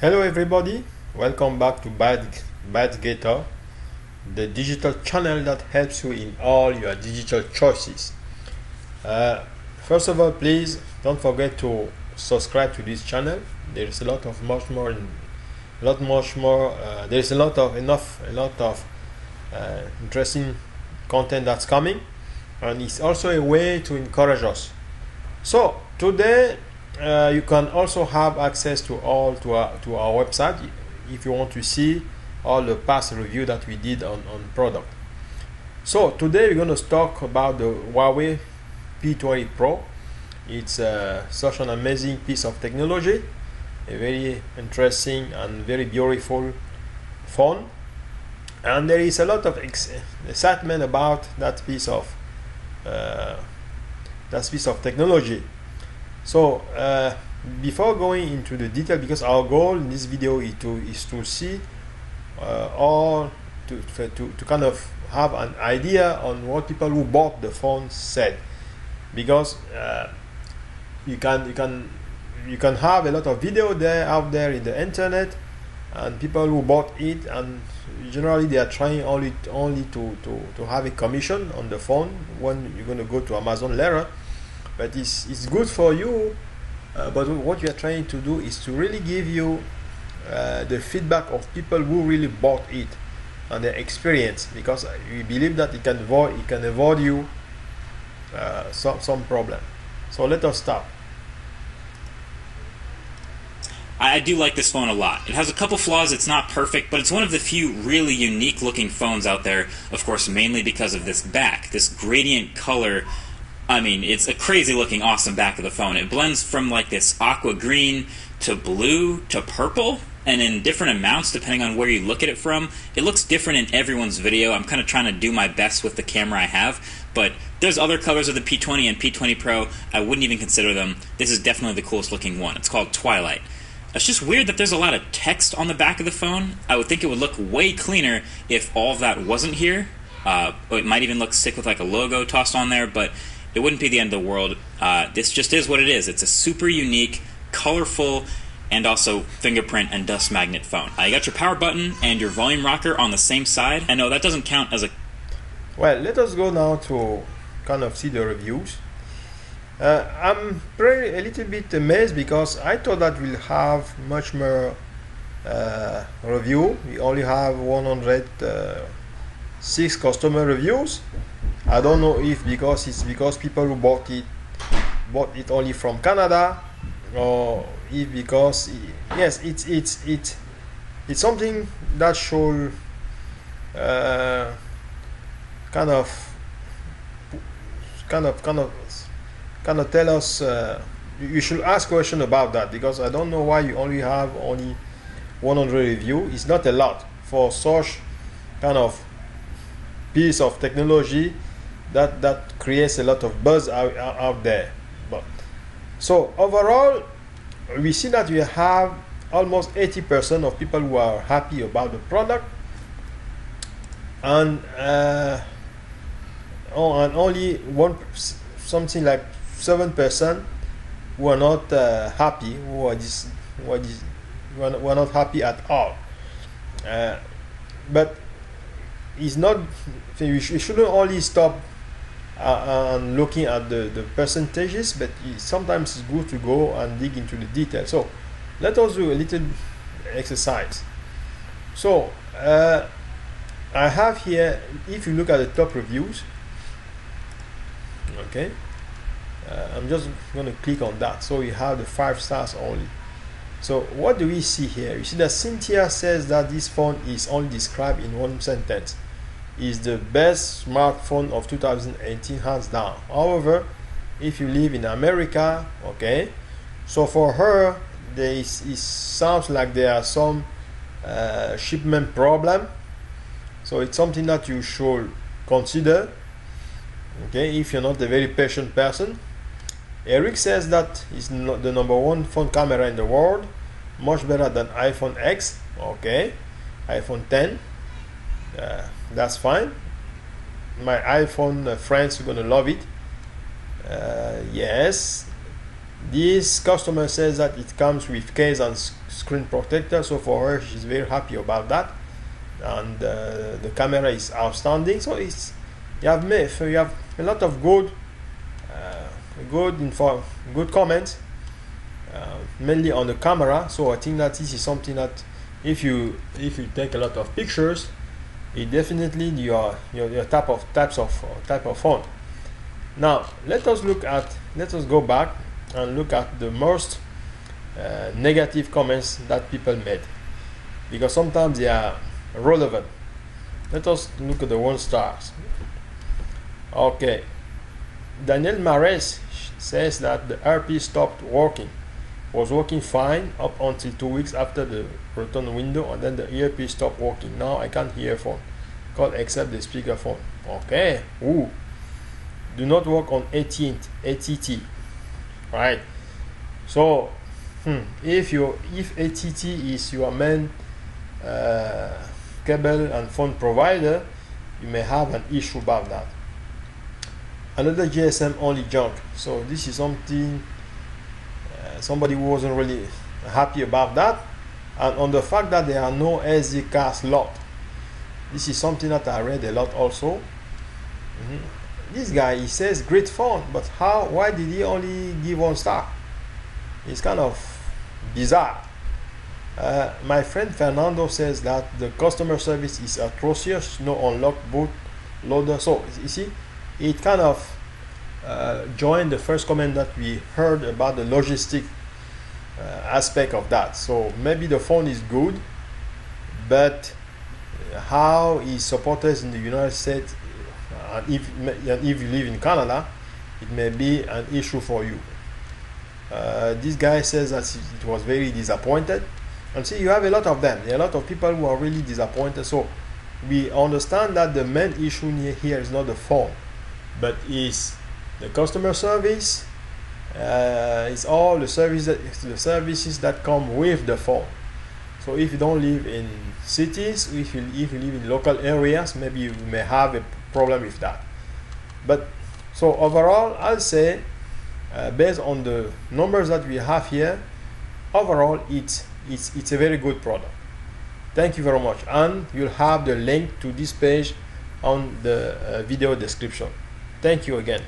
Hello everybody, welcome back to Badgator, the digital channel that helps you in all your digital choices. First of all, please don't forget to subscribe to this channel. There's a lot of much more. There's a lot of interesting content that's coming, and it's also a way to encourage us. So today you can also have access to our website if you want to see all the past review that we did on product. So today we're going to talk about the Huawei P20 Pro. It's such an amazing piece of technology, a very interesting and very beautiful phone, and there is a lot of excitement about that piece of technology. So before going into the detail, because our goal in this video is to see to kind of have an idea on what people who bought the phone said, because you can have a lot of video out there in the internet, and people who bought it, and generally they are trying only to have a commission on the phone when you're going to go to Amazon later. But it's good for you, but what you are trying to do is to really give you the feedback of people who really bought it and their experience, because we believe that it can avoid you some problem. So let us start. I do like this phone a lot. It has a couple flaws. It's not perfect, but it's one of the few really unique looking phones out there, of course mainly because of this back, this gradient color. I mean, it's a crazy looking awesome back of the phone. It blends from like this aqua green to blue to purple, and in different amounts depending on where you look at it from. It looks different in everyone's video. I'm kind of trying to do my best with the camera I have, but there's other colors of the P20 and P20 Pro. I wouldn't even consider them. This is definitely the coolest looking one. It's called Twilight. It's just weird that there's a lot of text on the back of the phone. I would think it would look way cleaner if all of that wasn't here. It might even look sick with like a logo tossed on there, but it wouldn't be the end of the world. This just is what it is. It's a super unique, colorful, and also fingerprint and dust magnet phone. You got your power button and your volume rocker on the same side. And no, that doesn't count as a... Well, let us go now to kind of see the reviews. I'm a little bit amazed, because I thought that we'll have much more review. We only have 106 customer reviews. I don't know if it's because people who bought it only from Canada, or if because yes, it's something that should kind of tell us. You should ask question about that, because I don't know why you only have 100 review. It's not a lot for such kind of piece of technology that creates a lot of buzz out there. But so overall, we see that we have almost 80% of people who are happy about the product, and only something like 7% who are not happy, who are not happy at all. But it's not. We shouldn't only stop and looking at the percentages, but sometimes it's good to go and dig into the details. So let us do a little exercise. So I have here, if you look at the top reviews, okay, I'm just going to click on that. So you have the 5 stars only. So what do we see here? You see that Cynthia says that this phone is only described in one sentence: is the best smartphone of 2018, hands down. However, if you live in America, okay, so for her it sounds like there are some shipment problem, so it's something that you should consider, okay, if you're not a very patient person. Eric says that it's not the #1 phone camera in the world, much better than iPhone X, okay, iPhone 10, that's fine. My iPhone friends are gonna love it. Yes, This customer says that it comes with case and screen protector, so for her she's very happy about that, and the camera is outstanding. So it's you have a lot of good good comments, mainly on the camera. So I think that this is something that if you take a lot of pictures, it definitely your type of phone. Now let us go back and look at the most negative comments that people made, because sometimes they are relevant. Let us look at the 1 stars. Okay, Daniel Mares says that the RP stopped working, was working fine up until 2 weeks after the return window, and then the earpiece stopped working. Now I can't hear phone call except the speakerphone. Okay. Ooh. Do not work on ATT. Right. So if ATT is your main cable and phone provider, you may have an issue about that. Another GSM only junk. So this is something somebody who wasn't really happy about that, and on the fact that there are no SD card slot. This is something that I read a lot also. This guy, he says great phone, but why did he only give 1 star? It's kind of bizarre. My friend Fernando says that the customer service is atrocious, no unlock boot loader. So you see, it kind of joined the first comment that we heard about the logistic aspect of that. So maybe the phone is good, but how is supported in the United States, and if you live in Canada, it may be an issue for you. This guy says that it was very disappointed, and see, you have a lot of them. There are a lot of people who are really disappointed. So we understand that the main issue here is not the phone, but is the customer service. It's all the services that come with the phone. So if you don't live in cities, if you live in local areas, maybe you may have a problem with that. But so overall, I'll say based on the numbers that we have here, overall it's a very good product. Thank you very much, and you'll have the link to this page on the video description. Thank you again.